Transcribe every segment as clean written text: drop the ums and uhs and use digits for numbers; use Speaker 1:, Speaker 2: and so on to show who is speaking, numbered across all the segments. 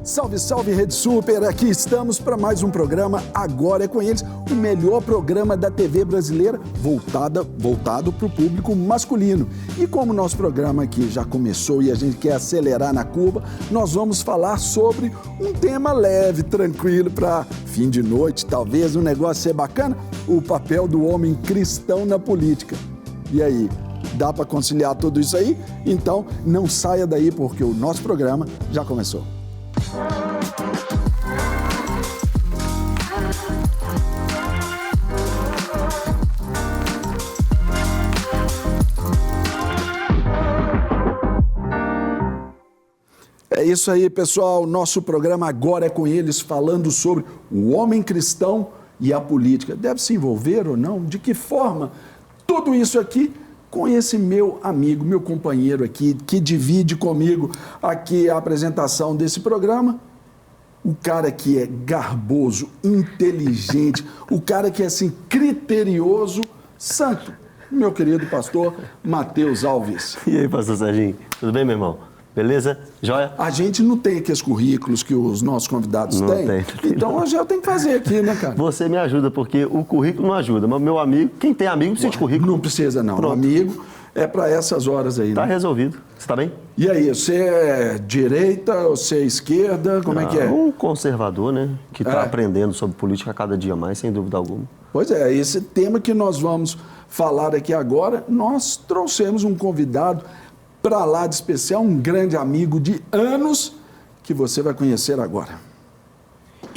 Speaker 1: Salve, salve, Rede Super! Aqui estamos para mais um programa Agora é com Eles, o melhor programa da TV brasileira voltado para o público masculino. E como o nosso programa aqui já começou e a gente quer acelerar na curva, nós vamos falar sobre um tema leve, tranquilo, para fim de noite, talvez um negócio ser bacana, o papel do homem cristão na política. E aí, dá para conciliar tudo isso aí? Então, não saia daí porque o nosso programa já começou. É isso aí, pessoal. Nosso programa Agora é com Eles, falando sobre o homem cristão e a política. Deve se envolver ou não? De que forma? Tudo isso aqui com esse meu amigo, meu companheiro aqui, que divide comigo aqui a apresentação desse programa. O cara que é garboso, inteligente, o cara que é assim, criterioso, santo. Meu querido pastor Matheus Alves.
Speaker 2: E aí, pastor Serginho? Tudo bem, meu irmão? Beleza? Joia?
Speaker 1: A gente não tem aqueles currículos que os nossos convidados têm. Então, hoje eu tenho que fazer aqui, né, cara?
Speaker 2: Você me ajuda, porque o currículo não ajuda. Mas meu amigo, quem tem amigo precisa de currículo.
Speaker 1: Não precisa, não. Pronto. Amigo é para essas horas aí, né?
Speaker 2: Tá resolvido. Você tá bem?
Speaker 1: E aí, você é direita, você é esquerda? Como é que é?
Speaker 2: Um conservador, né? Que tá aprendendo sobre política a cada dia mais, sem dúvida alguma.
Speaker 1: Pois é, esse tema que nós vamos falar aqui agora, nós trouxemos um convidado para lá de especial, um grande amigo de anos que você vai conhecer agora.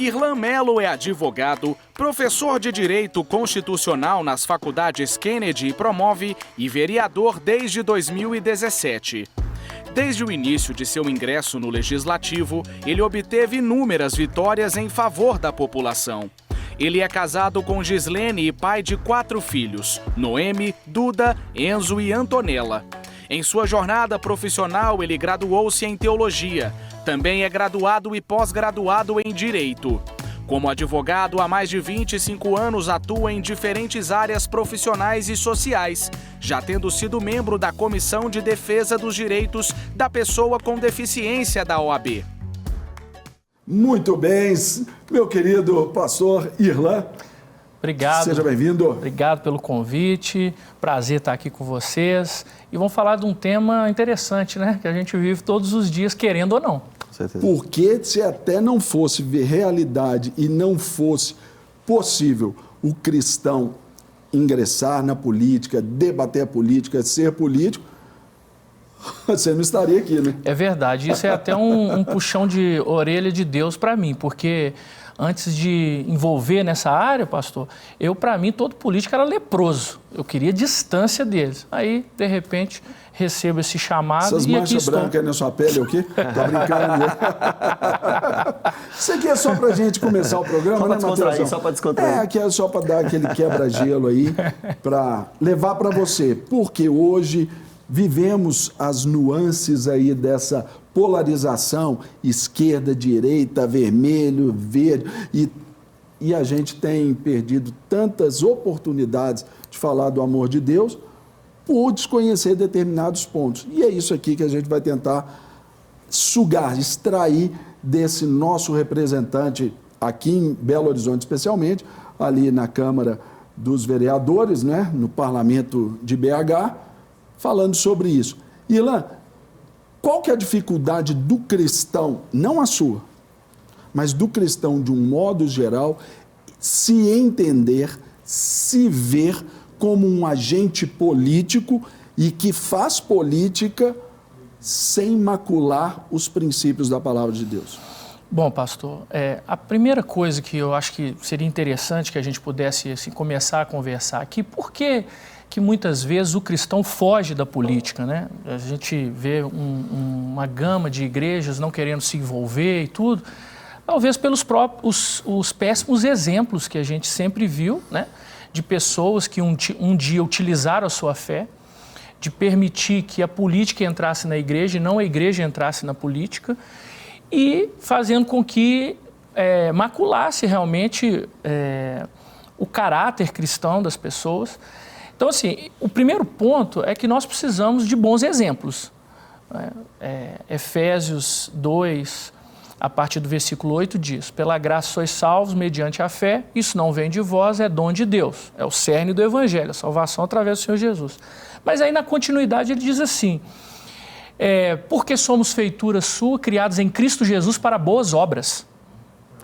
Speaker 3: Irlan Mello é advogado, professor de Direito Constitucional nas faculdades Kennedy e Promove e vereador desde 2017. Desde o início de seu ingresso no Legislativo, ele obteve inúmeras vitórias em favor da população. Ele é casado com Gislene e pai de 4 filhos, Noemi, Duda, Enzo e Antonella. Em sua jornada profissional, ele graduou-se em Teologia. Também é graduado e pós-graduado em Direito. Como advogado, há mais de 25 anos atua em diferentes áreas profissionais e sociais, já tendo sido membro da Comissão de Defesa dos Direitos da Pessoa com Deficiência da OAB.
Speaker 1: Muito bem, meu querido pastor Irlan.
Speaker 4: Obrigado.
Speaker 1: Seja bem-vindo.
Speaker 4: Obrigado pelo convite. Prazer estar aqui com vocês. E vamos falar de um tema interessante, né? Que a gente vive todos os dias, querendo ou não.
Speaker 2: Com certeza.
Speaker 1: Porque se até não fosse ver realidade e não fosse possível o cristão ingressar na política, debater a política, ser político, você não estaria aqui, né?
Speaker 4: É verdade. Isso é até um puxão de orelha de Deus para mim, porque antes de envolver nessa área, pastor, para mim, todo político era leproso. Eu queria distância deles. Aí, de repente, recebo esse chamado
Speaker 1: Essas
Speaker 4: e aqui
Speaker 1: manchas
Speaker 4: estou.
Speaker 1: brancas na sua pele, é o quê? Tô brincando. Isso aqui é só pra gente começar o programa, né, Matheus?
Speaker 2: Só para descontrair.
Speaker 1: Aqui é só para dar aquele quebra-gelo aí, para levar para você. Porque hoje vivemos as nuances aí dessa polarização, esquerda, direita, vermelho, verde, e a gente tem perdido tantas oportunidades de falar do amor de Deus por desconhecer determinados pontos. E é isso aqui que a gente vai tentar sugar, extrair desse nosso representante aqui em Belo Horizonte, especialmente, ali na Câmara dos Vereadores, né, no Parlamento de BH, falando sobre isso. Irlan, qual que é a dificuldade do cristão, não a sua, mas do cristão de um modo geral, se entender, se ver como um agente político e que faz política sem macular os princípios da palavra de Deus?
Speaker 4: Bom, pastor, a primeira coisa que eu acho que seria interessante que a gente pudesse assim, começar a conversar aqui, por que muitas vezes o cristão foge da política, né? A gente vê uma gama de igrejas não querendo se envolver e tudo, talvez pelos próprios os péssimos exemplos que a gente sempre viu, né? De pessoas que um dia utilizaram a sua fé, de permitir que a política entrasse na igreja e não a igreja entrasse na política, e fazendo com que maculasse realmente o caráter cristão das pessoas. Então, assim, o primeiro ponto é que nós precisamos de bons exemplos. Efésios 2, a partir do versículo 8 diz: pela graça sois salvos mediante a fé, isso não vem de vós, é dom de Deus. É o cerne do Evangelho, a salvação através do Senhor Jesus. Mas aí na continuidade ele diz assim: porque somos feitura sua, criados em Cristo Jesus para boas obras.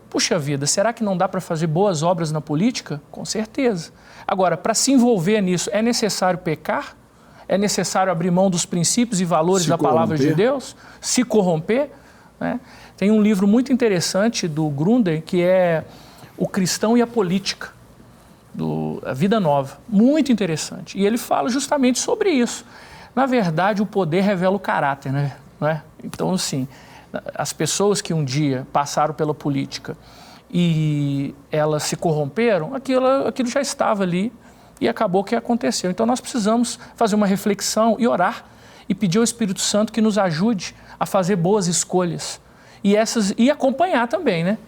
Speaker 4: Puxa vida, será que não dá para fazer boas obras na política? Com certeza. Agora, para se envolver nisso, é necessário pecar? É necessário abrir mão dos princípios e valores da palavra de Deus? Se corromper? Né? Tem um livro muito interessante do Grunder, que é O Cristão e a Política, A Vida Nova. Muito interessante. E ele fala justamente sobre isso. Na verdade, o poder revela o caráter, né? Não é? Então, assim, as pessoas que um dia passaram pela política e elas se corromperam, aquilo já estava ali e acabou o que aconteceu. Então, nós precisamos fazer uma reflexão e orar e pedir ao Espírito Santo que nos ajude a fazer boas escolhas. E acompanhar também, né?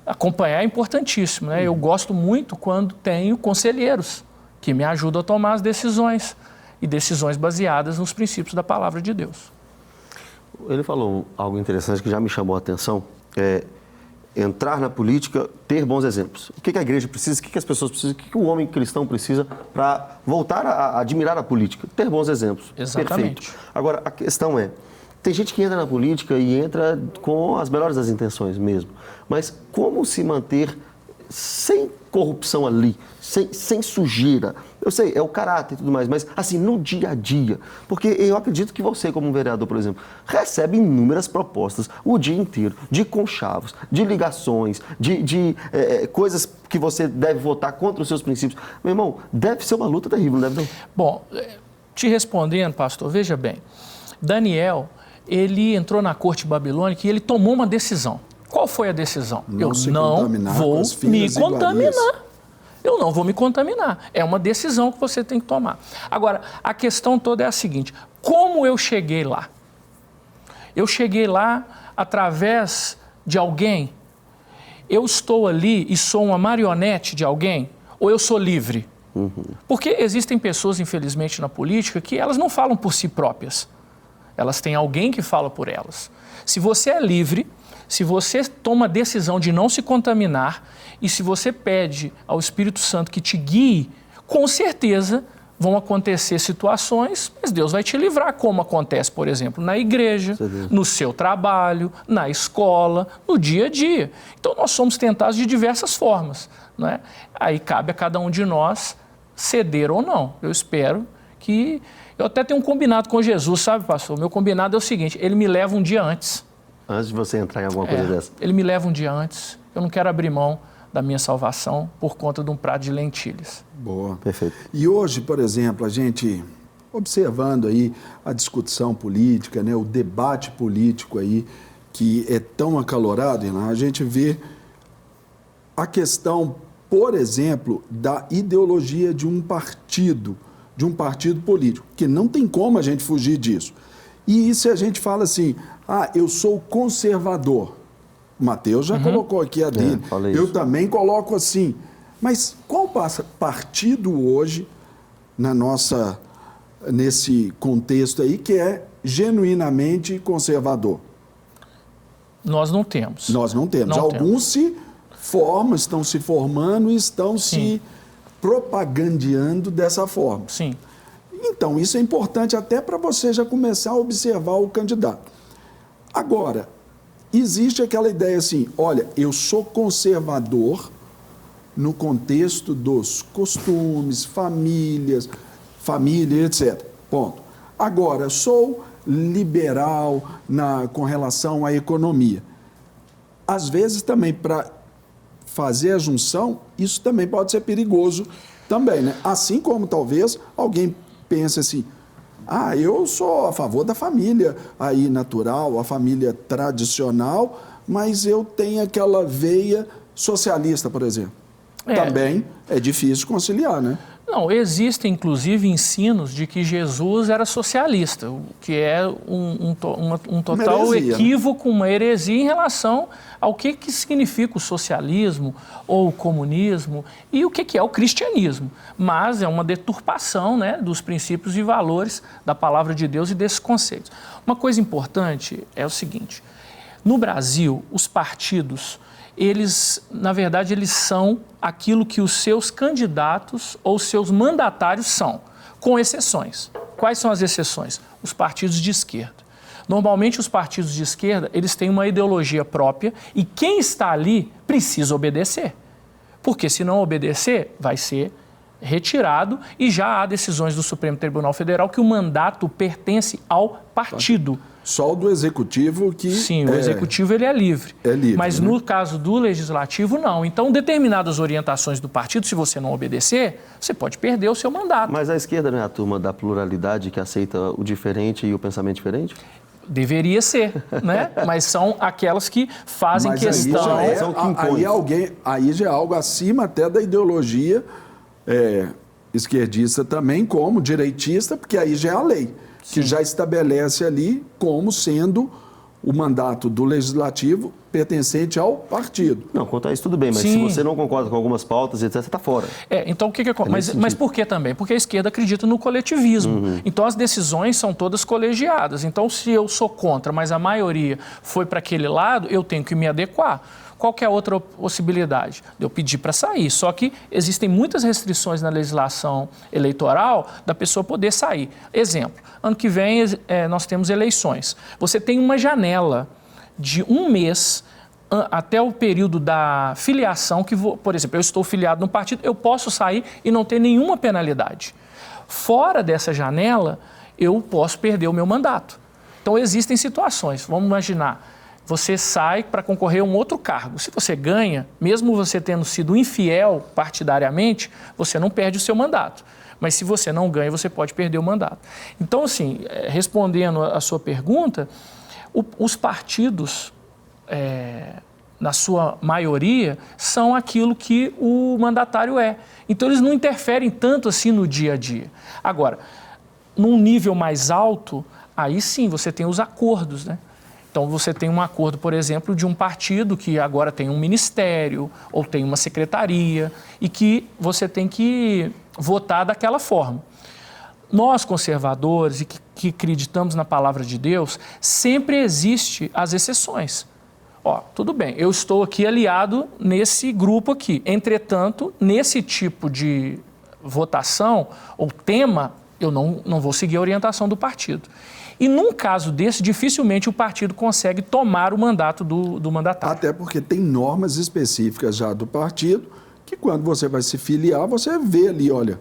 Speaker 4: Acompanhar é importantíssimo, né? Eu gosto muito quando tenho conselheiros que me ajudam a tomar as decisões, e decisões baseadas nos princípios da palavra de Deus.
Speaker 2: Ele falou algo interessante que já me chamou a atenção, entrar na política, ter bons exemplos. O que a igreja precisa, o que as pessoas precisam, o que o homem cristão precisa para voltar a admirar a política? Ter bons exemplos.
Speaker 4: Exatamente.
Speaker 2: Perfeito. Agora, a questão tem gente que entra na política e entra com as melhores das intenções mesmo, mas como se manter sem corrupção ali, sem sujeira? Eu sei, é o caráter e tudo mais, mas assim, no dia a dia. Porque eu acredito que você, como um vereador, por exemplo, recebe inúmeras propostas o dia inteiro, de conchavos, de ligações, de coisas que você deve votar contra os seus princípios. Meu irmão, deve ser uma luta terrível, não deve não?
Speaker 4: Bom, te respondendo, pastor, veja bem, Daniel, ele entrou na corte babilônica e ele tomou uma decisão. Qual foi a decisão? Eu não vou me contaminar. Eu não vou me contaminar. É uma decisão que você tem que tomar. Agora, a questão toda é a seguinte: como eu cheguei lá? Eu cheguei lá através de alguém? Eu estou ali e sou uma marionete de alguém? Ou eu sou livre? Porque existem pessoas, infelizmente, na política que elas não falam por si próprias. Elas têm alguém que fala por elas. Se você é livre, se você toma a decisão de não se contaminar e se você pede ao Espírito Santo que te guie, com certeza vão acontecer situações, mas Deus vai te livrar, como acontece, por exemplo, na igreja, no seu trabalho, na escola, no dia a dia. Então, nós somos tentados de diversas formas, não é? Aí cabe a cada um de nós ceder ou não. Eu espero que... Eu até tenho um combinado com Jesus, sabe, pastor? O meu combinado é o seguinte: ele me leva um dia antes.
Speaker 2: Antes de você entrar em alguma coisa dessa.
Speaker 4: Ele me leva um dia antes. Eu não quero abrir mão da minha salvação por conta de um prato de lentilhas.
Speaker 1: Boa.
Speaker 2: Perfeito.
Speaker 1: E hoje, por exemplo, a gente, observando aí a discussão política, né, o debate político aí, que é tão acalorado, a gente vê a questão, por exemplo, da ideologia de um partido político, que não tem como a gente fugir disso. E se a gente fala assim, eu sou conservador, o Mateus já colocou aqui a dele, eu também coloco assim, mas qual partido hoje, nesse contexto aí, que é genuinamente conservador?
Speaker 4: Nós não temos.
Speaker 1: Nós não temos. Alguns estão se formando e estão se propagandeando dessa forma.
Speaker 4: Sim.
Speaker 1: Então, isso é importante até para você já começar a observar o candidato. Agora, existe aquela ideia assim, olha, eu sou conservador no contexto dos costumes, família, etc. Ponto. Agora, sou liberal com relação à economia. Às vezes também, para fazer a junção, isso também pode ser perigoso também, né? Assim como talvez alguém pense assim, eu sou a favor da família aí natural, a família tradicional, mas eu tenho aquela veia socialista, por exemplo. Também é difícil conciliar, né?
Speaker 4: Não, existem inclusive ensinos de que Jesus era socialista, o que é um total equívoco, uma heresia em relação ao que significa o socialismo ou o comunismo e o que é o cristianismo. Mas é uma deturpação, né, dos princípios e valores da palavra de Deus e desses conceitos. Uma coisa importante é o seguinte: No Brasil, os partidos, eles, na verdade, eles são aquilo que os seus candidatos ou seus mandatários são, com exceções. Quais são as exceções? Os partidos de esquerda. Normalmente, os partidos de esquerda, eles têm uma ideologia própria e quem está ali precisa obedecer. Porque se não obedecer, vai ser retirado e já há decisões do Supremo Tribunal Federal que o mandato pertence ao partido.
Speaker 1: Só o do Executivo que...
Speaker 4: Sim, o Executivo ele é livre.
Speaker 1: É livre,
Speaker 4: mas
Speaker 1: né?
Speaker 4: no caso do Legislativo, não. Então, determinadas orientações do partido, se você não obedecer, você pode perder o seu mandato.
Speaker 2: Mas a esquerda não é a turma da pluralidade que aceita o diferente e o pensamento diferente?
Speaker 4: Deveria ser, né? Mas são aquelas que fazem
Speaker 1: Mas
Speaker 4: questão...
Speaker 1: aí já é algo acima até da ideologia esquerdista também, como direitista, porque aí já é a lei, que já estabelece ali como sendo o mandato do Legislativo pertencente ao partido.
Speaker 2: Não, quanto a isso tudo bem, mas se você não concorda com algumas pautas, etc., você está fora.
Speaker 4: Então o que acontece? Mas por que também? Porque a esquerda acredita no coletivismo. Então as decisões são todas colegiadas. Então se eu sou contra, mas a maioria foi para aquele lado, eu tenho que me adequar. Qual que é a outra possibilidade? Eu pedir para sair. Só que existem muitas restrições na legislação eleitoral da pessoa poder sair. Exemplo, ano que vem nós temos eleições. Você tem uma janela de 1 mês até o período da filiação, por exemplo, eu estou filiado no partido, eu posso sair e não ter nenhuma penalidade. Fora dessa janela, eu posso perder o meu mandato. Então existem situações, vamos imaginar, você sai para concorrer a um outro cargo. Se você ganha, mesmo você tendo sido infiel partidariamente, você não perde o seu mandato. Mas se você não ganha, você pode perder o mandato. Então, assim, respondendo a sua pergunta, os partidos, na sua maioria, são aquilo que o mandatário é. Então, eles não interferem tanto assim no dia a dia. Agora, num nível mais alto, aí sim, você tem os acordos, né? Então, você tem um acordo, por exemplo, de um partido que agora tem um ministério ou tem uma secretaria e que você tem que votar daquela forma. Nós, conservadores e que acreditamos na palavra de Deus, sempre existe as exceções. Tudo bem, eu estou aqui aliado nesse grupo aqui. Entretanto, nesse tipo de votação ou tema, eu não vou seguir a orientação do partido. E num caso desse, dificilmente o partido consegue tomar o mandato do mandatário.
Speaker 1: Até porque tem normas específicas já do partido, que quando você vai se filiar, você vê ali, olha,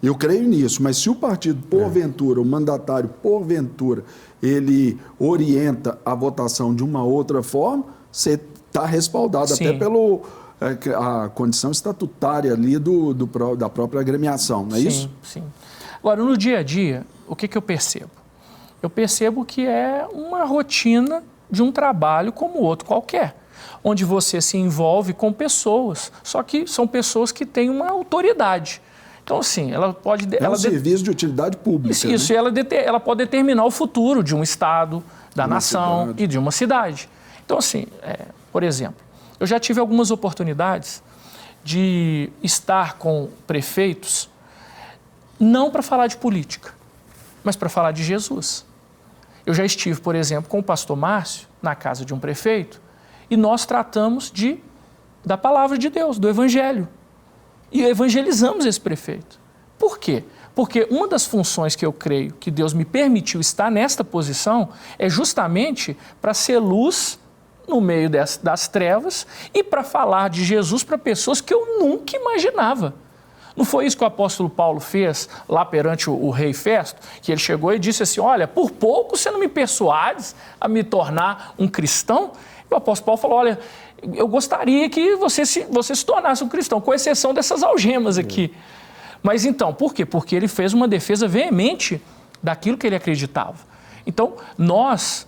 Speaker 1: eu creio nisso, mas se o partido, porventura, o mandatário, porventura, ele orienta a votação de uma outra forma, você está respaldado. Sim. Até pela condição estatutária ali da própria agremiação, não é isso?
Speaker 4: Sim. Agora, no dia a dia, o que eu percebo? Eu percebo que é uma rotina de um trabalho como outro qualquer, onde você se envolve com pessoas, só que são pessoas que têm uma autoridade. Então, assim, ela pode...
Speaker 1: É um serviço de utilidade pública.
Speaker 4: Isso,
Speaker 1: né?
Speaker 4: ela pode determinar o futuro de um estado, da nação e de uma cidade. Então, assim, por exemplo, eu já tive algumas oportunidades de estar com prefeitos, não para falar de política, mas para falar de Jesus. Eu já estive, por exemplo, com o pastor Márcio, na casa de um prefeito, e nós tratamos da palavra de Deus, do Evangelho. E evangelizamos esse prefeito. Por quê? Porque uma das funções que eu creio que Deus me permitiu estar nesta posição é justamente para ser luz no meio das trevas e para falar de Jesus para pessoas que eu nunca imaginava. Não foi isso que o apóstolo Paulo fez lá perante o rei Festo? Que ele chegou e disse assim, olha, por pouco você não me persuades a me tornar um cristão? E o apóstolo Paulo falou, olha, eu gostaria que você se tornasse um cristão, com exceção dessas algemas aqui. Mas então, por quê? Porque ele fez uma defesa veemente daquilo que ele acreditava. Então, nós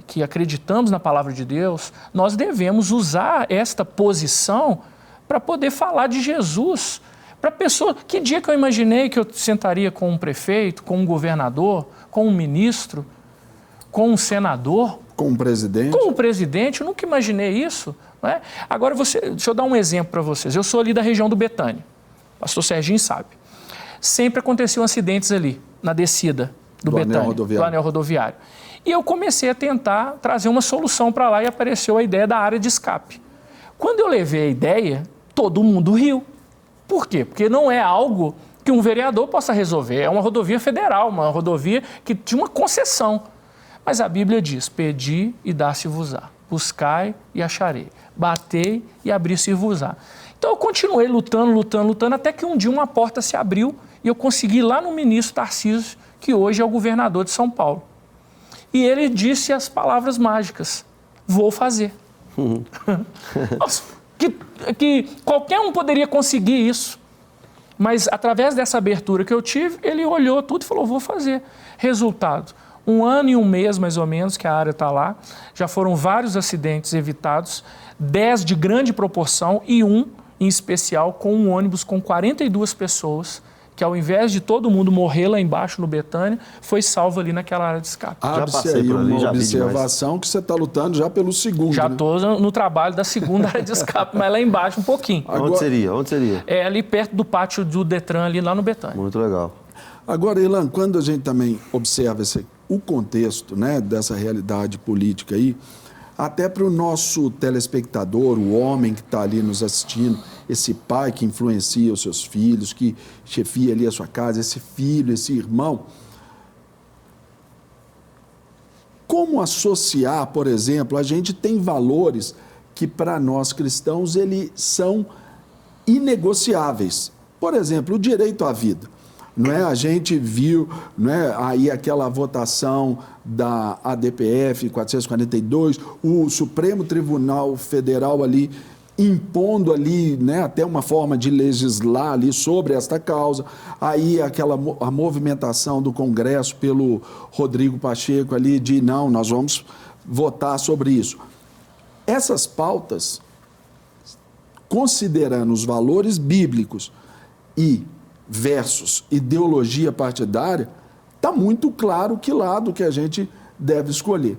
Speaker 4: que acreditamos na palavra de Deus, nós devemos usar esta posição para poder falar de Jesus. Para pessoa, que dia que eu imaginei que eu sentaria com um prefeito, com um governador, com um ministro, com um senador?
Speaker 1: Com um presidente?
Speaker 4: Com um presidente, eu nunca imaginei isso. Não é? Agora, deixa eu dar um exemplo para vocês. Eu sou ali da região do Betânia, pastor Serginho sabe. Sempre aconteciam acidentes ali, na descida do Betânia, do anel rodoviário. E eu comecei a tentar trazer uma solução para lá e apareceu a ideia da área de escape. Quando eu levei a ideia, todo mundo riu. Por quê? Porque não é algo que um vereador possa resolver. É uma rodovia federal, uma rodovia que tinha uma concessão. Mas a Bíblia diz, pedi e dá-se-vos-á, buscai e acharei, batei e abri-se-vos-á. Então eu continuei lutando, até que um dia uma porta se abriu e eu consegui ir lá no ministro Tarcísio, que hoje é o governador de São Paulo. E ele disse as palavras mágicas, vou fazer. Nossa, que qualquer um poderia conseguir isso. Mas através dessa abertura que eu tive, ele olhou tudo e falou, vou fazer. Resultado, 1 ano e 1 mês mais ou menos que a área está lá, já foram vários acidentes evitados, 10 de grande proporção e um em especial com um ônibus com 42 pessoas, que ao invés de todo mundo morrer lá embaixo no Betânia, foi salvo ali naquela área de escape.
Speaker 1: Abre-se aí uma observação que você está lutando já pelo segundo.
Speaker 4: Já estou no trabalho da segunda área de escape, mas lá embaixo um pouquinho.
Speaker 2: Agora, onde seria?
Speaker 4: É ali perto do pátio do Detran, ali lá no Betânia.
Speaker 2: Muito legal.
Speaker 1: Agora, Irlan, quando a gente também observa o contexto, né, dessa realidade política aí, até para o nosso telespectador, o homem que está ali nos assistindo, esse pai que influencia os seus filhos, que chefia ali a sua casa, esse filho, esse irmão. Como associar, por exemplo, a gente tem valores que para nós cristãos eles são inegociáveis. Por exemplo, o direito à vida. Não é? A gente viu, não é, aí aquela votação da ADPF 442, o Supremo Tribunal Federal ali impondo ali, né, até uma forma de legislar ali sobre esta causa, aí a movimentação do Congresso pelo Rodrigo Pacheco ali de não, nós vamos votar sobre isso. Essas pautas, considerando os valores bíblicos e versus ideologia partidária, está muito claro que lado que a gente deve escolher.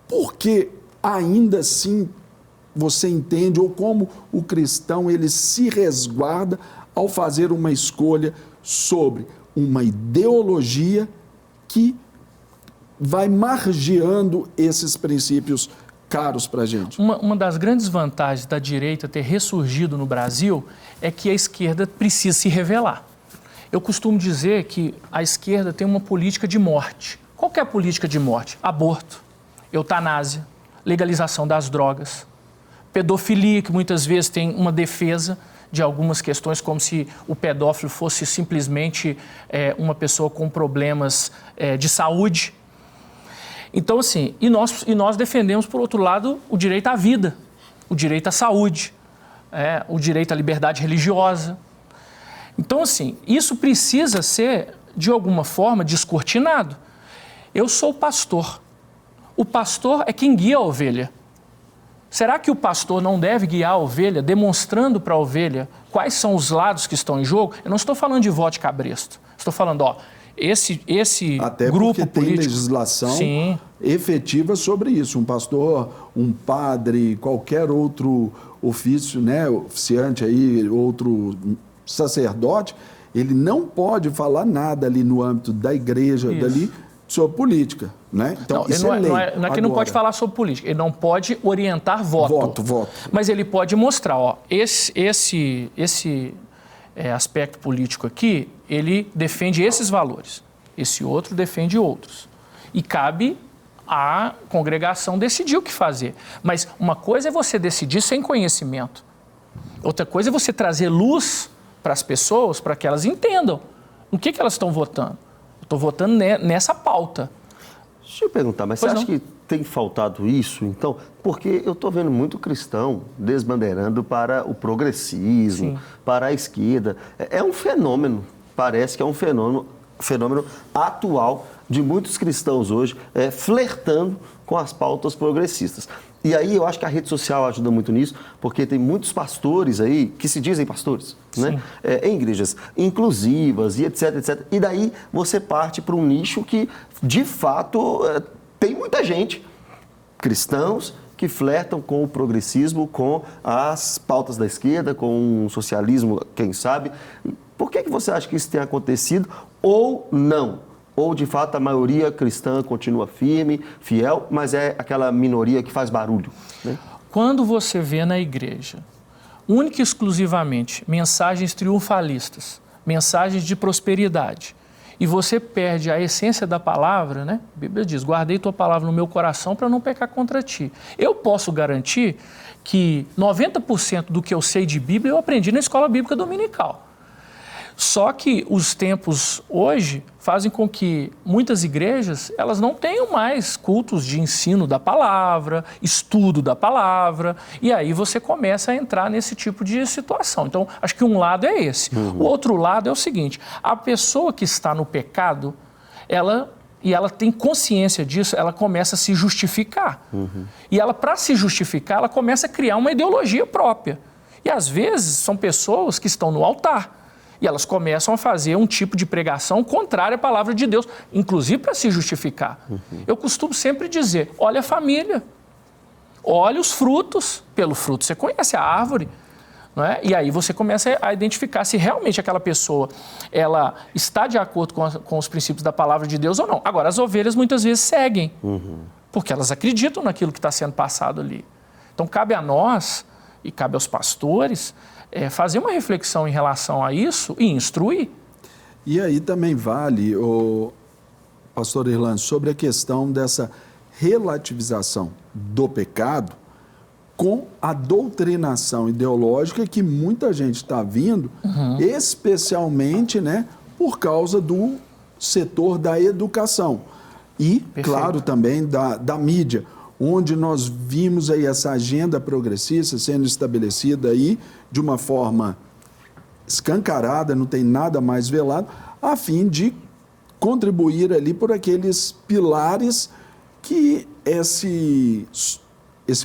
Speaker 1: Porque ainda assim você entende, ou como o cristão ele se resguarda ao fazer uma escolha sobre uma ideologia que vai margeando esses princípios caros para a gente.
Speaker 4: Uma das grandes vantagens da direita ter ressurgido no Brasil é que a esquerda precisa se revelar. Eu costumo dizer que a esquerda tem uma política de morte. Qual que é a política de morte? Aborto, eutanásia, legalização das drogas, pedofilia, que muitas vezes tem uma defesa de algumas questões, como se o pedófilo fosse simplesmente uma pessoa com problemas de saúde. Então, assim, e nós defendemos, por outro lado, o direito à vida, o direito à saúde, o direito à liberdade religiosa. Então, assim, isso precisa ser, de alguma forma, descortinado. Eu sou pastor. O pastor é quem guia a ovelha. Será que o pastor não deve guiar a ovelha, demonstrando para a ovelha quais são os lados que estão em jogo? Eu não estou falando de voto de cabresto. Estou falando, esse
Speaker 1: até
Speaker 4: grupo
Speaker 1: porque
Speaker 4: político...
Speaker 1: tem legislação
Speaker 4: Sim.
Speaker 1: efetiva sobre isso. Um pastor, um padre, qualquer outro ofício, né, oficiante aí, outro sacerdote, ele não pode falar nada ali no âmbito da igreja, dali, sobre política, né? Então, isso é lei.
Speaker 4: Não é que não pode falar sobre política, ele não pode orientar voto. Mas ele pode mostrar, esse aspecto político aqui, ele defende esses valores, esse outro defende outros. E cabe à congregação decidir o que fazer. Mas uma coisa é você decidir sem conhecimento, outra coisa é você trazer luz para as pessoas, para que elas entendam o que elas estão votando. Eu estou votando nessa pauta.
Speaker 2: Deixa eu perguntar, mas
Speaker 4: Pois
Speaker 2: você
Speaker 4: não.
Speaker 2: acha que tem faltado isso, então? Porque eu estou vendo muito cristão desbandeirando para o progressismo,
Speaker 4: Sim.
Speaker 2: para a esquerda. É um fenômeno, parece que é um fenômeno atual de muitos cristãos hoje flertando com as pautas progressistas. E aí eu acho que a rede social ajuda muito nisso, porque tem muitos pastores aí que se dizem pastores, né? Em igrejas inclusivas e etc, etc. E daí você parte para um nicho que, de fato, tem muita gente, cristãos, que flertam com o progressismo, com as pautas da esquerda, com o socialismo, quem sabe. Por que você acha que isso tem acontecido ou não? Ou, de fato, a maioria cristã continua firme, fiel, mas é aquela minoria que faz barulho, né?
Speaker 4: Quando você vê na igreja, única e exclusivamente, mensagens triunfalistas, mensagens de prosperidade, e você perde a essência da palavra, né? A Bíblia diz, guardei tua palavra no meu coração para não pecar contra ti. Eu posso garantir que 90% do que eu sei de Bíblia eu aprendi na escola bíblica dominical. Só que os tempos hoje fazem com que muitas igrejas elas não tenham mais cultos de ensino da palavra, estudo da palavra, e aí você começa a entrar nesse tipo de situação. Então, acho que um lado é esse. O outro lado é o seguinte, a pessoa que está no pecado, ela tem consciência disso, ela começa a se justificar. E ela, para se justificar, ela começa a criar uma ideologia própria. E às vezes são pessoas que estão no altar, e elas começam a fazer um tipo de pregação contrária à palavra de Deus, inclusive para se justificar. Eu costumo sempre dizer, olha a família, olha os frutos, pelo fruto você conhece a árvore, não é? E aí você começa a identificar se realmente aquela pessoa ela está de acordo com os princípios da palavra de Deus ou não. Agora, as ovelhas muitas vezes seguem, porque elas acreditam naquilo que está sendo passado ali. Então, cabe a nós e cabe aos pastores fazer uma reflexão em relação a isso e instruir.
Speaker 1: E aí também vale, pastor Irlan, sobre a questão dessa relativização do pecado com a doutrinação ideológica que muita gente está vindo, especialmente, né, por causa do setor da educação. E, claro, também da mídia, onde nós vimos aí essa agenda progressista sendo estabelecida aí de uma forma escancarada, não tem nada mais velado, a fim de contribuir ali por aqueles pilares que esse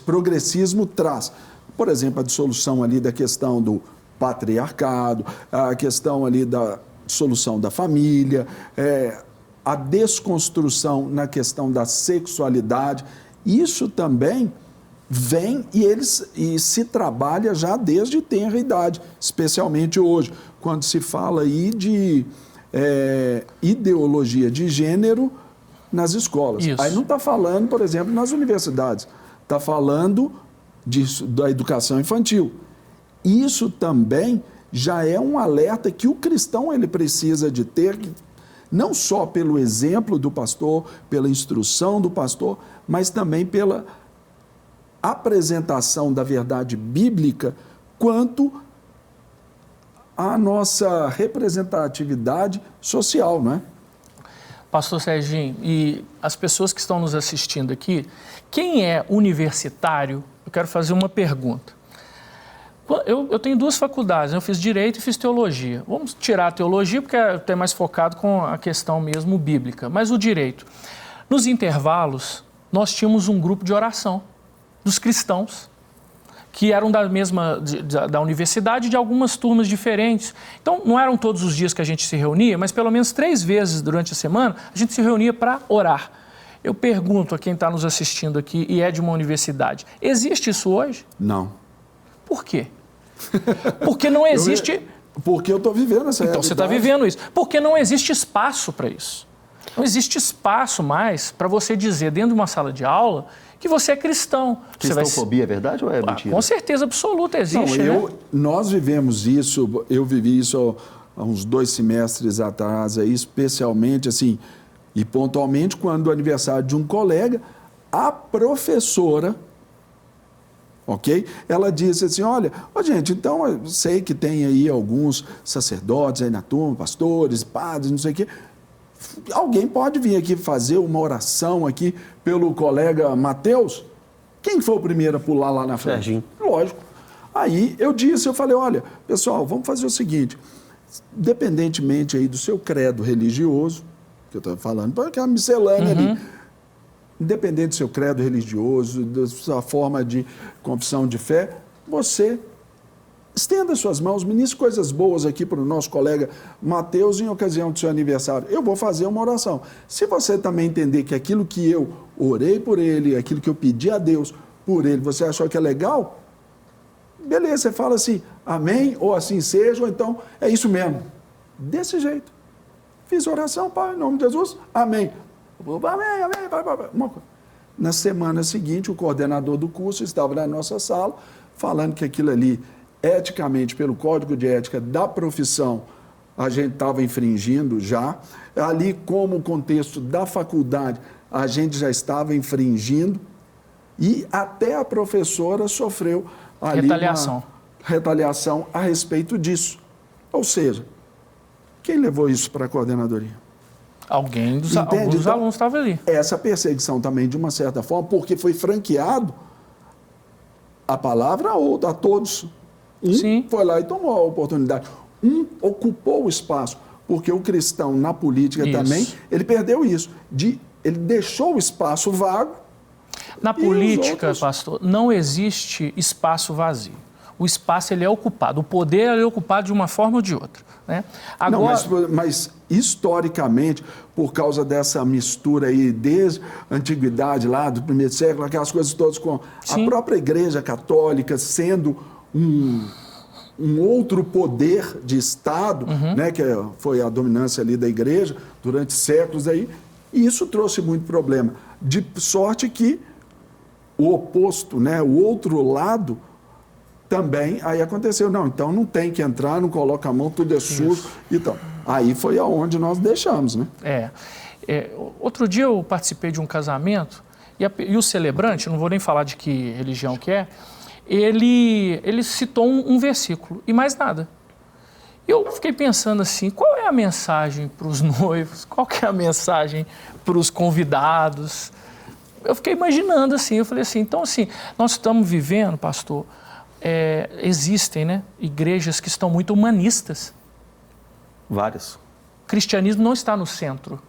Speaker 1: progressismo traz. Por exemplo, a dissolução ali da questão do patriarcado, a questão ali da dissolução da família, a desconstrução na questão da sexualidade. Isso também vem e se trabalha já desde tenra idade, especialmente hoje, quando se fala aí de ideologia de gênero nas escolas.
Speaker 4: Isso.
Speaker 1: Aí não está falando, por exemplo, nas universidades, está falando da educação infantil. Isso também já é um alerta que o cristão ele precisa de ter, não só pelo exemplo do pastor, pela instrução do pastor, mas também pela apresentação da verdade bíblica quanto à nossa representatividade social, não é?
Speaker 4: Pastor Serginho, e as pessoas que estão nos assistindo aqui, quem é universitário, eu quero fazer uma pergunta. Eu tenho duas faculdades, eu fiz Direito e fiz Teologia. Vamos tirar a Teologia porque eu tenho mais focado com a questão mesmo bíblica, mas o Direito. Nos intervalos, nós tínhamos um grupo de oração dos cristãos, que eram da universidade, de algumas turmas diferentes. Então, não eram todos os dias que a gente se reunia, mas pelo menos 3 vezes durante a semana, a gente se reunia para orar. Eu pergunto a quem está nos assistindo aqui e é de uma universidade, existe isso hoje?
Speaker 1: Não.
Speaker 4: Por quê? Porque não existe...
Speaker 1: Porque eu estou vivendo essa realidade.
Speaker 4: Então, você está vivendo isso. Porque não existe espaço para isso. Não existe espaço mais para você dizer dentro de uma sala de aula que você é cristão.
Speaker 2: Cristofobia é verdade ou é mentira?
Speaker 4: Com certeza absoluta existe, né?
Speaker 1: Nós vivemos isso, eu vivi isso há uns 2 semestres atrás, aí, especialmente assim, e pontualmente quando o aniversário de um colega, a professora, ok? Ela disse assim, olha, gente, então eu sei que tem aí alguns sacerdotes aí na turma, pastores, padres, não sei o quê. Alguém pode vir aqui fazer uma oração aqui pelo colega Mateus? Quem foi o primeiro a pular lá na frente?
Speaker 2: Serginho.
Speaker 1: Lógico. Aí eu falei, olha, pessoal, vamos fazer o seguinte, independentemente aí do seu credo religioso, que eu estou falando, porque é uma miscelânea ali, independente do seu credo religioso, da sua forma de confissão de fé, você estenda suas mãos, ministre coisas boas aqui para o nosso colega Mateus em ocasião do seu aniversário. Eu vou fazer uma oração. Se você também entender que aquilo que eu orei por ele, aquilo que eu pedi a Deus por ele, você achou que é legal, beleza, você fala assim, amém, ou assim seja, ou então é isso mesmo. Desse jeito. Fiz oração, Pai, em nome de Jesus, amém. Amém, amém. Na semana seguinte, o coordenador do curso estava na nossa sala, falando que aquilo ali, eticamente, pelo código de ética da profissão, a gente estava infringindo já. Ali, como contexto da faculdade, a gente já estava infringindo. E até a professora sofreu ali uma retaliação a respeito disso. Ou seja, quem levou isso para a coordenadoria?
Speaker 4: Alguns alunos estavam ali.
Speaker 1: Essa perseguição também, de uma certa forma, porque foi franqueado a palavra a todos.
Speaker 4: Sim.
Speaker 1: Foi lá e tomou a oportunidade. Ocupou o espaço, porque o cristão na política também, ele perdeu isso. Ele deixou o espaço vago.
Speaker 4: Na política, pastor, não existe espaço vazio. O espaço ele é ocupado, o poder ele é ocupado de uma forma ou de outra. Né? Agora...
Speaker 1: Não, mas historicamente, por causa dessa mistura aí, desde a antiguidade lá, do primeiro século, aquelas coisas todas com a própria Igreja Católica sendo um outro poder de Estado, né, que foi a dominância ali da Igreja durante séculos aí, e isso trouxe muito problema. De sorte que o oposto, né, o outro lado, também aí aconteceu. Não, então não tem que entrar, não coloca a mão, tudo é sujo. Então, aí foi aonde nós deixamos, né?
Speaker 4: Outro dia eu participei de um casamento e o celebrante, não vou nem falar de que religião que é, ele citou um versículo e mais nada. Eu fiquei pensando assim, qual é a mensagem para os noivos? Qual que é a mensagem para os convidados? Eu fiquei imaginando assim, eu falei assim, então assim, nós estamos vivendo, pastor, existem, né, igrejas que estão muito humanistas.
Speaker 2: Várias.
Speaker 4: O cristianismo não está no centro,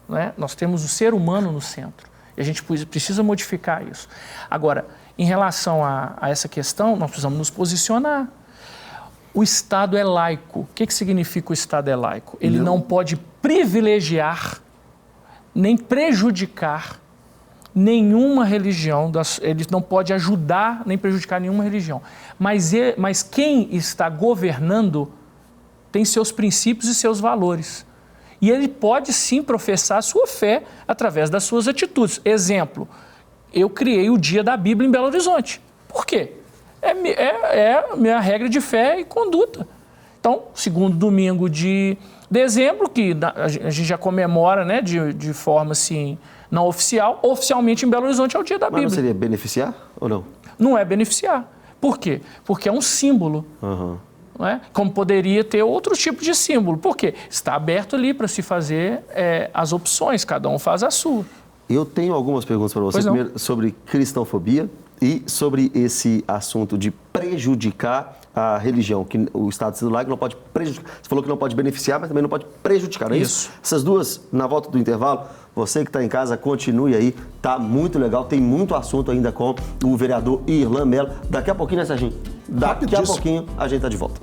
Speaker 4: né? Nós temos o ser humano no centro e a gente precisa modificar isso. Agora, em relação a essa questão, nós precisamos nos posicionar. O Estado é laico. O que significa o Estado é laico? Ele não pode privilegiar nem prejudicar nenhuma religião, ele não pode ajudar nem prejudicar nenhuma religião. Mas quem está governando tem seus princípios e seus valores. E ele pode sim professar a sua fé através das suas atitudes. Exemplo, eu criei o Dia da Bíblia em Belo Horizonte. Por quê? É minha regra de fé e conduta. Então, segundo domingo de dezembro, que a gente já comemora, né, de forma assim, não oficial, oficialmente em Belo Horizonte é o Dia da Bíblia.
Speaker 2: Mas não seria beneficiar ou não?
Speaker 4: Não é beneficiar. Por quê? Porque é um símbolo. Não é? Como poderia ter outro tipo de símbolo. Por quê? Está aberto ali para se fazer as opções, cada um faz a sua.
Speaker 2: Eu tenho algumas perguntas para você. Primeiro, sobre cristãofobia e sobre esse assunto de prejudicar a religião, que o Estado sendo laico não pode prejudicar. Você falou que não pode beneficiar, mas também não pode prejudicar, não é isso? Essas duas, na volta do intervalo, você que está em casa, continue aí, tá muito legal, tem muito assunto ainda com o vereador Irlan Mello. Daqui a pouquinho, né, Serginho? Daqui a pouquinho a gente tá de volta.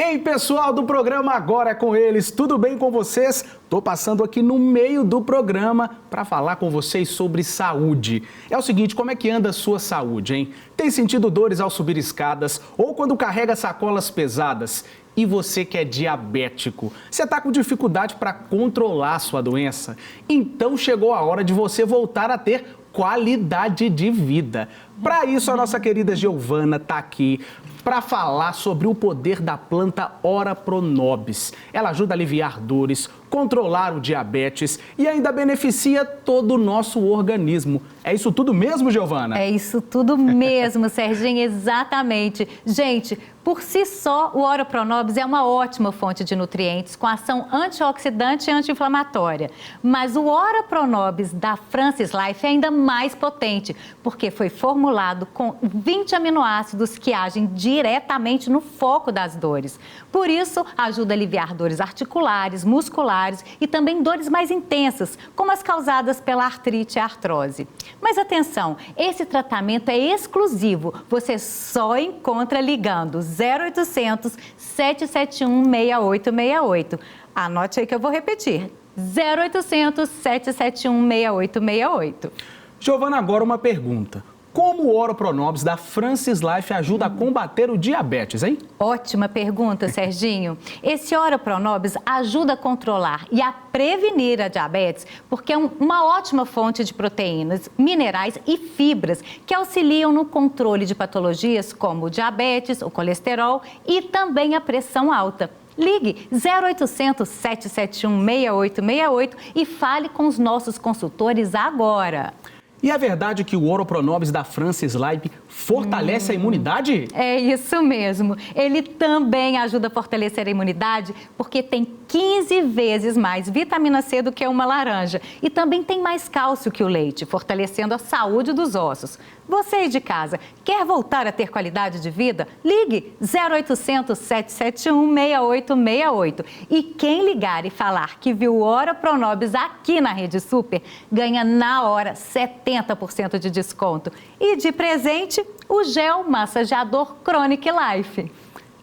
Speaker 5: Ei, pessoal do programa Agora é com Eles, tudo bem com vocês? Tô passando aqui no meio do programa para falar com vocês sobre saúde. É o seguinte, como é que anda a sua saúde, hein? Tem sentido dores ao subir escadas ou quando carrega sacolas pesadas? E você que é diabético, você está com dificuldade para controlar a sua doença? Então chegou a hora de você voltar a ter qualidade de vida. Para isso, a nossa querida Giovana está aqui para falar sobre o poder da planta Ora Pronobis. Ela ajuda a aliviar dores, controlar o diabetes e ainda beneficia todo o nosso organismo. É isso tudo mesmo, Giovana?
Speaker 6: É isso tudo mesmo, Serginho, exatamente. Gente, por si só, o Ora Pronobis é uma ótima fonte de nutrientes com ação antioxidante e anti-inflamatória. Mas o Ora Pronobis da Francis Life é ainda mais potente, porque foi formulado com 20 aminoácidos que agem diretamente no foco das dores. Por isso, ajuda a aliviar dores articulares, musculares e também dores mais intensas, como as causadas pela artrite e artrose. Mas atenção, esse tratamento é exclusivo. Você só encontra ligando 0800 771 6868. Anote aí que eu vou repetir. 0800 771 6868.
Speaker 5: Giovana, agora uma pergunta. Como o Oro Pronobis da Francis Life ajuda a combater o diabetes, hein?
Speaker 6: Ótima pergunta, Serginho. Esse Oro Pronobis ajuda a controlar e a prevenir a diabetes, porque é uma ótima fonte de proteínas, minerais e fibras que auxiliam no controle de patologias como o diabetes, o colesterol e também a pressão alta. Ligue 0800 771 6868 e fale com os nossos consultores agora.
Speaker 5: E é verdade que o Oro Pronobis da Francis Life fortalece a imunidade?
Speaker 6: É isso mesmo. Ele também ajuda a fortalecer a imunidade porque tem 15 vezes mais vitamina C do que uma laranja. E também tem mais cálcio que o leite, fortalecendo a saúde dos ossos. Você aí de casa, quer voltar a ter qualidade de vida? Ligue 0800 771 6868. E quem ligar e falar que viu o Oro Pronobis aqui na Rede Super, ganha na hora 70% de desconto. E de presente, o gel massageador Chronic Life.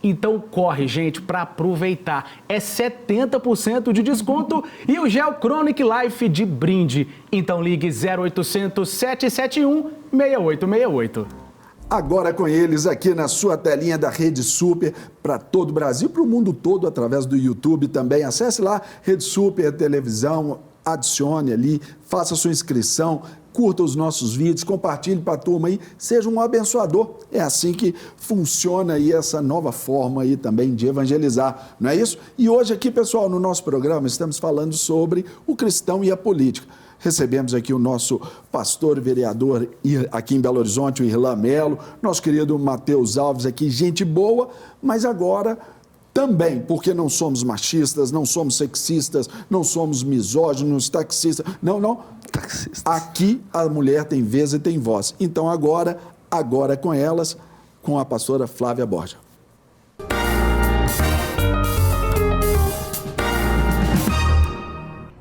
Speaker 5: Então corre, gente, para aproveitar. É 70% de desconto e o gel Chronic Life de brinde. Então ligue 0800 771 6868.
Speaker 1: Agora com eles aqui na sua telinha da Rede Super, para todo o Brasil, para o mundo todo, através do YouTube também. Acesse lá, Rede Super Televisão, adicione ali, faça sua inscrição, curta os nossos vídeos, compartilhe para a turma aí, seja um abençoador. É assim que funciona aí essa nova forma aí também de evangelizar, não é isso? E hoje aqui, pessoal, no nosso programa, estamos falando sobre o cristão e a política. Recebemos aqui o nosso pastor e vereador aqui em Belo Horizonte, o Irlan Melo, nosso querido Matheus Alves aqui, gente boa, mas agora também, porque não somos machistas, não somos sexistas, não somos misóginos, taxistas, não. Taxistas. Aqui a mulher tem vez e tem voz. Então agora é com elas, com a pastora Flávia Borja.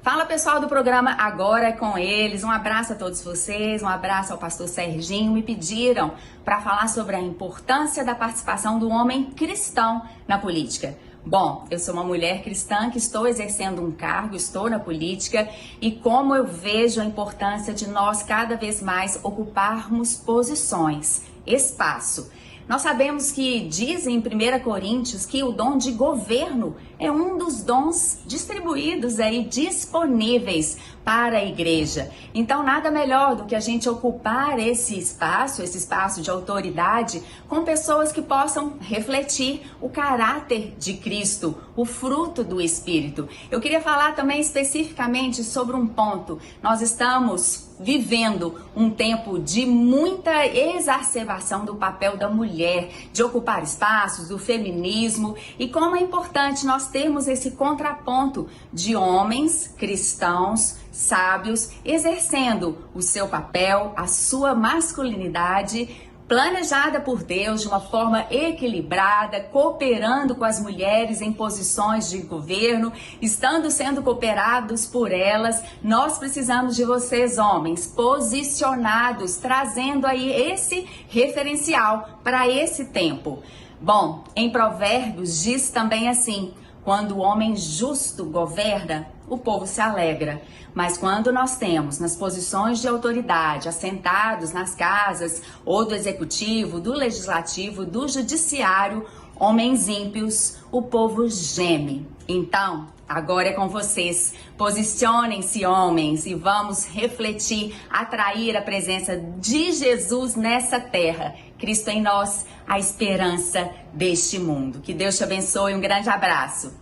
Speaker 7: Fala, pessoal do programa Agora é com eles. Um abraço a todos vocês, um abraço ao pastor Serginho. Me pediram para falar sobre a importância da participação do homem cristão na política. Bom, eu sou uma mulher cristã que estou exercendo um cargo, estou na política e como eu vejo a importância de nós cada vez mais ocuparmos posições, espaço. Nós sabemos que dizem em 1 Coríntios que o dom de governo é um dos dons distribuídos aí, disponíveis para a igreja. Então, nada melhor do que a gente ocupar esse espaço de autoridade, com pessoas que possam refletir o caráter de Cristo, o fruto do Espírito. Eu queria falar também especificamente sobre um ponto. Nós estamos vivendo um tempo de muita exacerbação do papel da mulher, de ocupar espaços, do feminismo, e como é importante nós termos esse contraponto de homens cristãos, sábios, exercendo o seu papel, a sua masculinidade, planejada por Deus de uma forma equilibrada, cooperando com as mulheres em posições de governo, estando sendo cooperados por elas. Nós precisamos de vocês, homens, posicionados, trazendo aí esse referencial para esse tempo. Bom, em Provérbios diz também assim: quando o homem justo governa, o povo se alegra. Mas quando nós temos nas posições de autoridade, assentados nas casas ou do executivo, do legislativo, do judiciário, homens ímpios, o povo geme. Então, agora é com vocês. Posicionem-se, homens, e vamos refletir, atrair a presença de Jesus nessa terra. Cristo em nós, a esperança deste mundo. Que Deus te abençoe. Um grande abraço.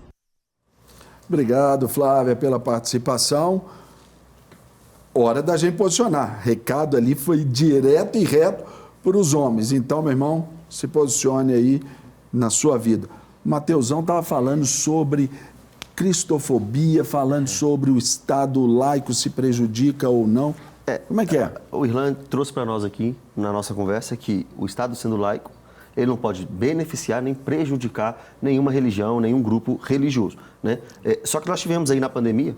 Speaker 1: Obrigado, Flávia, pela participação. Hora da gente posicionar. Recado ali foi direto e reto para os homens. Então, meu irmão, se posicione aí na sua vida. O Mateusão estava falando sobre cristofobia, falando sobre o Estado laico se prejudica ou não. Como é que é?
Speaker 2: O Irlan trouxe para nós aqui, na nossa conversa, que o Estado sendo laico, ele não pode beneficiar nem prejudicar nenhuma religião, nenhum grupo religioso, né? Só que nós tivemos aí na pandemia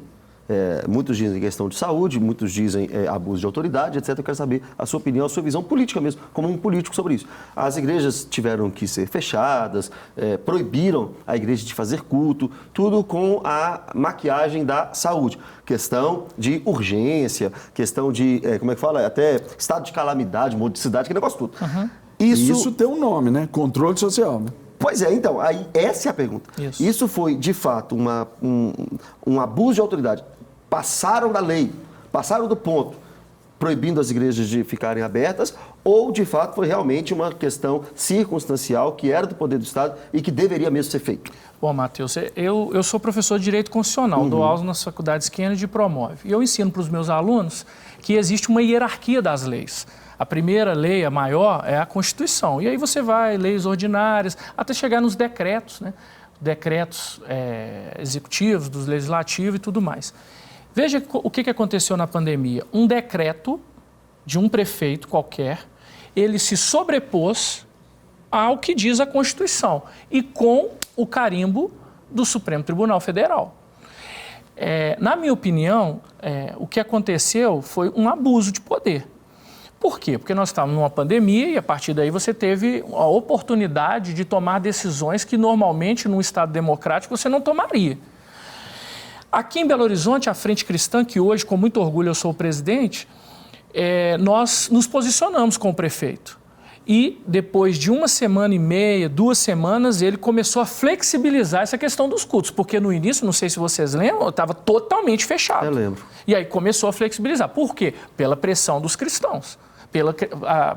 Speaker 2: Muitos dizem questão de saúde, muitos dizem abuso de autoridade, etc. Eu quero saber a sua opinião, a sua visão política mesmo, como um político sobre isso. As igrejas tiveram que ser fechadas, proibiram a igreja de fazer culto, tudo com a maquiagem da saúde. Questão de urgência, questão de, até estado de calamidade, modicidade, que negócio tudo.
Speaker 1: Uhum. Isso tem um nome, né? Controle social, né?
Speaker 2: Pois é, então, aí essa é a pergunta. Isso foi, de fato, um abuso de autoridade. Passaram da lei, passaram do ponto, proibindo as igrejas de ficarem abertas, ou, de fato, foi realmente uma questão circunstancial que era do poder do Estado e que deveria mesmo ser feito?
Speaker 4: Bom, Matheus, eu sou professor de Direito Constitucional, dou aula nas faculdades Kennedy e Promove. E eu ensino para os meus alunos que existe uma hierarquia das leis. A primeira lei, a maior, é a Constituição. E aí você vai, leis ordinárias, até chegar nos decretos, né? Decretos executivos, dos legislativos e tudo mais. Veja o que aconteceu na pandemia. Um decreto de um prefeito qualquer, ele se sobrepôs ao que diz a Constituição e com o carimbo do Supremo Tribunal Federal. Na minha opinião, o que aconteceu foi um abuso de poder. Por quê? Porque nós estávamos numa pandemia e, a partir daí, você teve a oportunidade de tomar decisões que, normalmente, num Estado democrático, você não tomaria. Aqui em Belo Horizonte, a Frente Cristã, que hoje, com muito orgulho, eu sou o presidente, nós nos posicionamos com o prefeito. E, depois de 1 semana e meia, 2 semanas, ele começou a flexibilizar essa questão dos cultos. Porque, no início, não sei se vocês lembram, estava totalmente fechado.
Speaker 2: Eu lembro.
Speaker 4: E aí começou a flexibilizar. Por quê? Pela pressão dos cristãos.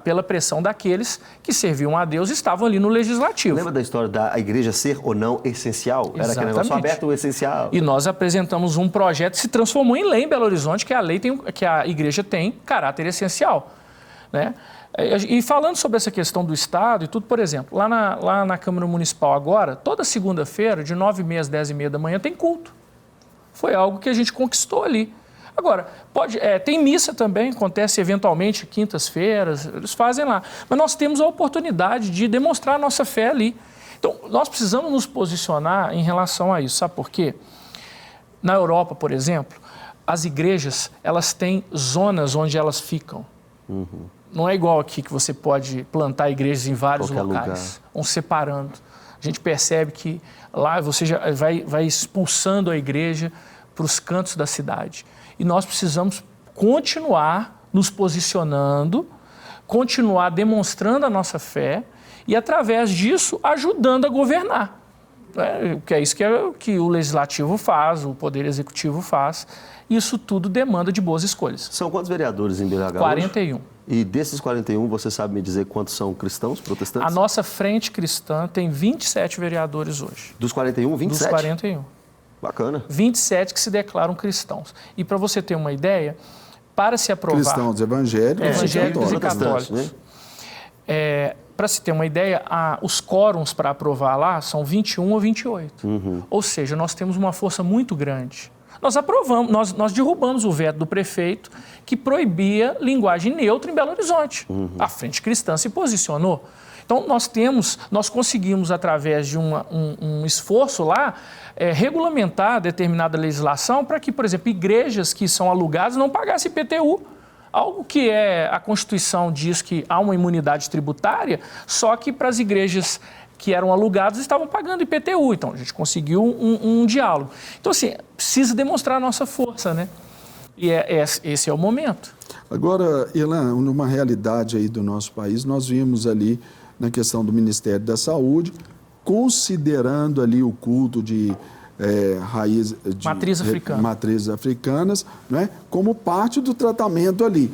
Speaker 4: Pela pressão daqueles que serviam a Deus e estavam ali no legislativo.
Speaker 2: Lembra da história da igreja ser ou não essencial?
Speaker 4: Exatamente.
Speaker 2: Era aquele negócio aberto ou essencial?
Speaker 4: E nós apresentamos um projeto que se transformou em lei em Belo Horizonte, que a igreja tem caráter essencial, né? E falando sobre essa questão do Estado e tudo, por exemplo, lá na Câmara Municipal agora, toda segunda-feira, de 9h30 às 10h30 da manhã, tem culto. Foi algo que a gente conquistou ali. Agora, tem missa também, acontece eventualmente quintas-feiras, eles fazem lá. Mas nós temos a oportunidade de demonstrar a nossa fé ali. Então, nós precisamos nos posicionar em relação a isso. Sabe por quê? Na Europa, por exemplo, as igrejas, elas têm zonas onde elas ficam. Não é igual aqui que você pode plantar igrejas em vários locais, vão separando. A gente percebe que lá você já vai expulsando a igreja para os cantos da cidade. E nós precisamos continuar nos posicionando, continuar demonstrando a nossa fé e, através disso, ajudando a governar. Que é isso que o Legislativo faz, o Poder Executivo faz. Isso tudo demanda de boas escolhas.
Speaker 2: São quantos vereadores em BH?
Speaker 4: 41.
Speaker 2: E desses 41, você sabe me dizer quantos são cristãos, protestantes?
Speaker 4: A nossa Frente Cristã tem 27 vereadores hoje.
Speaker 2: Dos 41, 27?
Speaker 4: Dos 41.
Speaker 2: Bacana.
Speaker 4: 27 que se declaram cristãos. E para você ter uma ideia, para se aprovar...
Speaker 1: Cristãos evangélicos
Speaker 4: e católicos. Né? Para se ter uma ideia, os quórums para aprovar lá são 21 ou 28. Ou seja, nós temos uma força muito grande. Nós aprovamos, nós derrubamos o veto do prefeito que proibia linguagem neutra em Belo Horizonte. A Frente Cristã se posicionou. Então, nós conseguimos, através de um esforço lá, regulamentar determinada legislação para que, por exemplo, igrejas que são alugadas não pagassem IPTU. Algo que a Constituição diz que há uma imunidade tributária, só que para as igrejas que eram alugadas estavam pagando IPTU. Então, a gente conseguiu um diálogo. Então, assim, precisa demonstrar a nossa força, né? E esse é o momento.
Speaker 1: Agora, Irlan, numa realidade aí do nosso país, nós vimos ali na questão do Ministério da Saúde, considerando ali o culto de matrizes africanas, né, como parte do tratamento ali.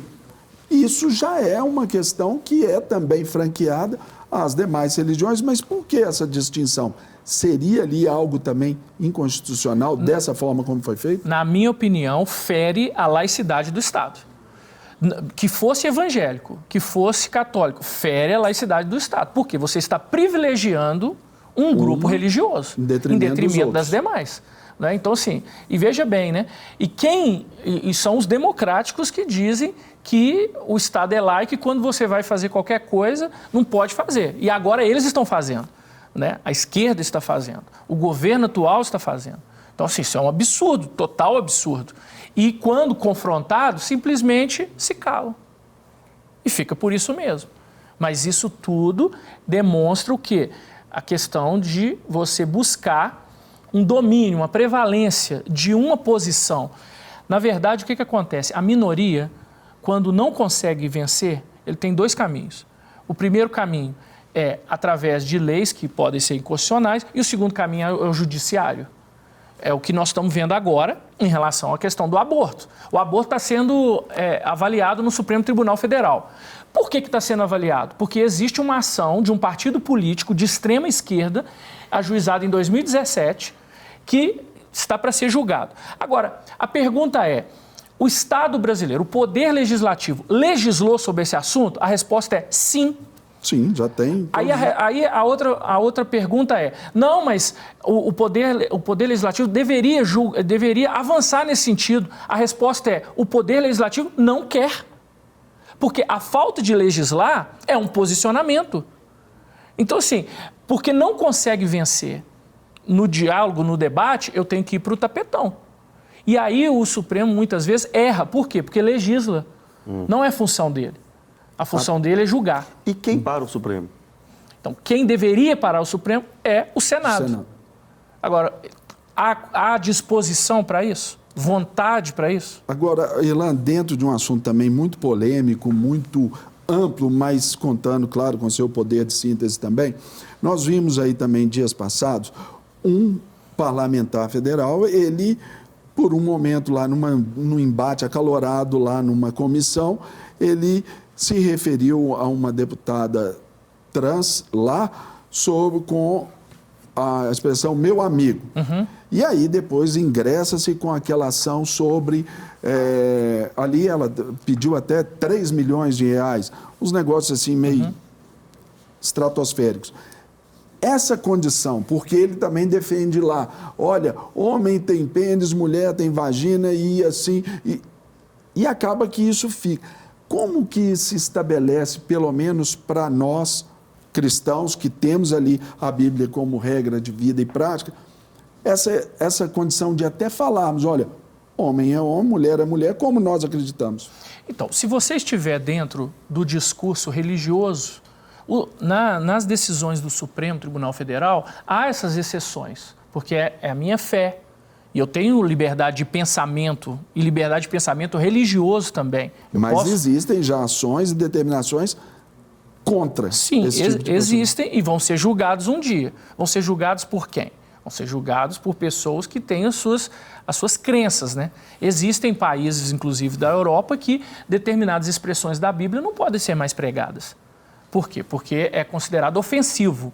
Speaker 1: Isso já é uma questão que é também franqueada às demais religiões, mas por que essa distinção? Seria ali algo também inconstitucional, dessa forma como foi feito?
Speaker 4: Na minha opinião, fere a laicidade do Estado. Que fosse evangélico, que fosse católico, fere a laicidade do Estado. Porque você está privilegiando um grupo religioso em detrimento das demais. Né? Então, assim, e veja bem, né? E são os democráticos que dizem que o Estado é laico e quando você vai fazer qualquer coisa, não pode fazer. E agora eles estão fazendo. Né? A esquerda está fazendo. O governo atual está fazendo. Então, assim, isso é um absurdo, total absurdo. E quando confrontado, simplesmente se calam. E fica por isso mesmo. Mas isso tudo demonstra o quê? A questão de você buscar um domínio, uma prevalência de uma posição. Na verdade, o que acontece? A minoria, quando não consegue vencer, ele tem dois caminhos. O primeiro caminho é através de leis que podem ser inconstitucionais e o segundo caminho é o judiciário. É o que nós estamos vendo agora em relação à questão do aborto. O aborto está sendo avaliado no Supremo Tribunal Federal. Por que está sendo avaliado? Porque existe uma ação de um partido político de extrema esquerda, ajuizado em 2017, que está para ser julgado. Agora, a pergunta é, o Estado brasileiro, o Poder Legislativo, legislou sobre esse assunto? A resposta é sim.
Speaker 1: Sim, já tem.
Speaker 4: Aí a outra pergunta é, não, mas o poder Legislativo deveria avançar nesse sentido. A resposta é, o Poder Legislativo não quer. Porque a falta de legislar é um posicionamento. Então, assim, porque não consegue vencer no diálogo, no debate, eu tenho que ir para o tapetão. E aí o Supremo muitas vezes erra. Por quê? Porque legisla. Não é função dele. A função dele é julgar.
Speaker 2: E quem para o Supremo?
Speaker 4: Então, quem deveria parar o Supremo é o Senado. Agora, há disposição para isso? Vontade para isso?
Speaker 1: Agora, Irlan, dentro de um assunto também muito polêmico, muito amplo, mas contando, claro, com seu poder de síntese também, nós vimos aí também, dias passados, um parlamentar federal, ele, por um momento lá, num embate acalorado lá numa comissão, ele se referiu a uma deputada trans lá com a expressão meu amigo. E aí depois ingressa-se com aquela ação sobre, ali ela pediu até 3 milhões de reais, uns negócios assim meio estratosféricos. Essa condição, porque ele também defende lá, olha, homem tem pênis, mulher tem vagina e assim, e acaba que isso fica. Como que se estabelece, pelo menos para nós, cristãos, que temos ali a Bíblia como regra de vida e prática, essa condição de até falarmos, olha, homem é homem, mulher é mulher, como nós acreditamos?
Speaker 4: Então, se você estiver dentro do discurso religioso, nas decisões do Supremo Tribunal Federal, há essas exceções, porque é a minha fé. E eu tenho liberdade de pensamento e liberdade de pensamento religioso também.
Speaker 1: Mas existem já ações e determinações contra
Speaker 4: Sim,
Speaker 1: esse tipo de
Speaker 4: existem e vão ser julgados um dia. Vão ser julgados por quem? Vão ser julgados por pessoas que têm as suas crenças, né? Existem países, inclusive da Europa, que determinadas expressões da Bíblia não podem ser mais pregadas. Por quê? Porque é considerado ofensivo.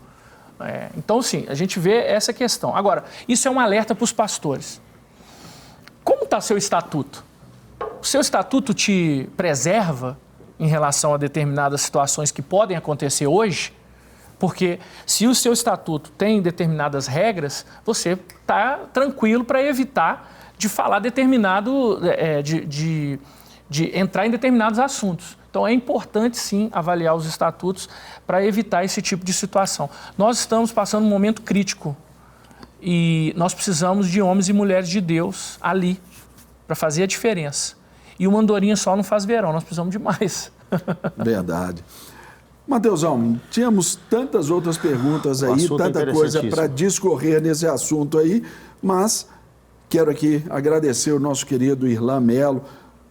Speaker 4: Então, sim, a gente vê essa questão. Agora, isso é um alerta para os pastores. Como está seu estatuto? O seu estatuto te preserva em relação a determinadas situações que podem acontecer hoje? Porque se o seu estatuto tem determinadas regras, você está tranquilo para evitar de falar de entrar em determinados assuntos. Então, é importante, sim, avaliar os estatutos para evitar esse tipo de situação. Nós estamos passando um momento crítico e nós precisamos de homens e mulheres de Deus ali para fazer a diferença. E uma andorinha só não faz verão, nós precisamos de mais.
Speaker 1: Verdade. Mateusão, tínhamos tantas outras perguntas aí, tanta coisa para discorrer nesse assunto aí, mas quero aqui agradecer o nosso querido Irlan Mello,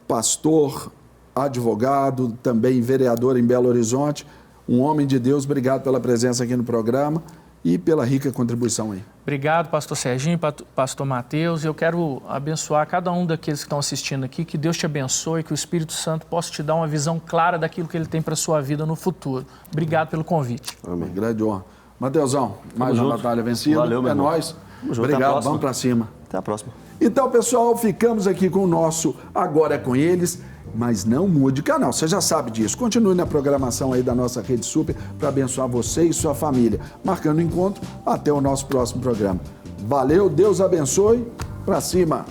Speaker 1: pastor, advogado, também vereador em Belo Horizonte, um homem de Deus. Obrigado pela presença aqui no programa e pela rica contribuição aí.
Speaker 4: Obrigado, pastor Serginho, pastor Mateus. Eu quero abençoar cada um daqueles que estão assistindo aqui, que Deus te abençoe, que o Espírito Santo possa te dar uma visão clara daquilo que Ele tem para a sua vida no futuro. Obrigado pelo convite.
Speaker 1: Amém. Grande honra. Mateusão, mais uma batalha vencida. Valeu, meu irmão. Nóis. Obrigado, vamos para cima.
Speaker 2: Até a próxima.
Speaker 1: Então, pessoal, ficamos aqui com o nosso Agora é com Eles, mas não mude o canal, você já sabe disso. Continue na programação aí da nossa Rede Super para abençoar você e sua família. Marcando o encontro, até o nosso próximo programa. Valeu, Deus abençoe, para cima!